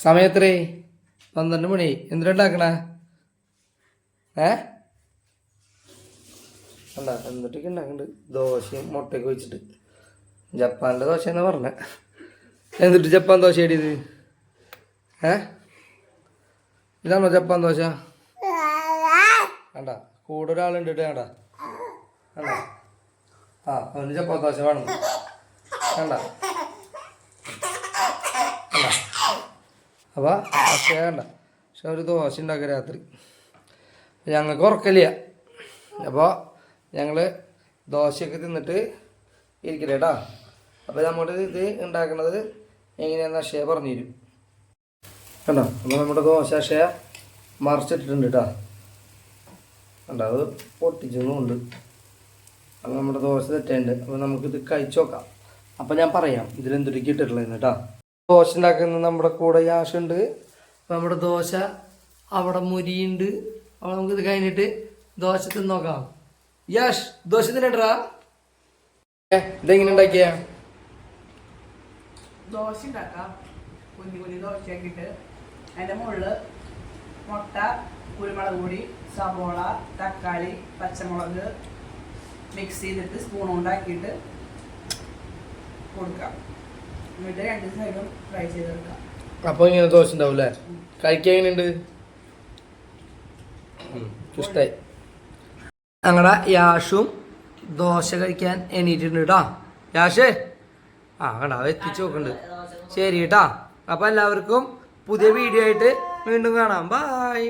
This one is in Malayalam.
സമയത്രേ 12 മണി. എന്തിനുണ്ടാക്കണ അല്ല എന്നിട്ടൊക്കെ ഉണ്ടാക്കുന്നുണ്ട്. ദോശയും മുട്ടയൊക്കെ വെച്ചിട്ട് ജപ്പാൻ്റെ ദോശ എന്നാ പറഞ്ഞ. എന്നിട്ട് ജപ്പാൻ ദോശ ഏടിയത് ഇതാണോ ജപ്പാൻ ദോശ? വേണ്ട, കൂടെ ഒരാളുണ്ട് വേണ്ട വേണ്ട. അവന് ജപ്പാൻ ദോശ വേണം വേണ്ട. അപ്പോൾ പക്ഷേ വേണ്ട. പക്ഷെ ഒരു ദോശ ഉണ്ടാക്കുക രാത്രി. ഞങ്ങൾക്ക് ഉറക്കല്ല. അപ്പോൾ ഞങ്ങൾ ദോശയൊക്കെ തിന്നിട്ട് ഇരിക്കില്ല കേട്ടോ. അപ്പോൾ നമ്മുടെ ഇത് ഉണ്ടാക്കുന്നത് എങ്ങനെയാണെന്ന് അക്ഷയ പറഞ്ഞു തരും കണ്ടോ. അപ്പോൾ നമ്മുടെ ദോശ അക്ഷയ മറിച്ചിട്ടിട്ടുണ്ട് കേട്ടോ. കണ്ടോ, അത് പൊട്ടിച്ചൊന്നുമുണ്ട്. അപ്പോൾ നമ്മുടെ ദോശ തെറ്റുണ്ട്. അപ്പോൾ നമുക്കിത് കഴിച്ചു നോക്കാം. അപ്പോൾ ഞാൻ പറയാം ഇതിലെന്തൊക്കെ ഇട്ടിട്ടുള്ളതെന്ന് കേട്ടോ. ദോശ ഉണ്ടാക്കുന്ന നമ്മുടെ കൂടെ യാഷുണ്ട്. നമ്മുടെ ദോശ അവിടെ മുരിയുണ്ട്. അപ്പോൾ നമുക്കിത് കഴിഞ്ഞിട്ട് ദോശ തിന്ന് നോക്കാം. യാഷ്, ദോശ തിന്നട്ടാ. ഇതെങ്ങനെ ഉണ്ടാക്കിയ ദോശ ഉണ്ടാക്കാം. കുഞ്ഞു കുഞ്ഞു ദോശയാക്കിയിട്ട് അതിൻ്റെ മുകളിൽ മുട്ട, കുരുമുളക് പൊടി, സവോള, തക്കാളി, പച്ചമുളക് മിക്സ് ചെയ്തിട്ട് സ്പൂൺ കൊണ്ടാക്കിയിട്ട് കൊടുക്കാം. എന്നിട്ട് 2 സൈഡും ഫ്രൈ ചെയ്തെടുക്കാം. അപ്പോൾ ഇങ്ങനെ ദോശ ഉണ്ടാവും അല്ലേ? കഴിക്കാൻ എങ്ങനെയുണ്ട്? ഇഷ്ടമായി. ഞങ്ങളുടെ യാഷും ദോശ കഴിക്കാൻ എണീറ്റിട്ടുണ്ട് കേട്ടോ. യാഷേ കണ്ടാ എത്തിച്ച് നോക്കുന്നുണ്ട്. ശരി കേട്ടാ. അപ്പോൾ എല്ലാവർക്കും പുതിയ വീഡിയോ ആയിട്ട് വീണ്ടും കാണാം. ബായ്.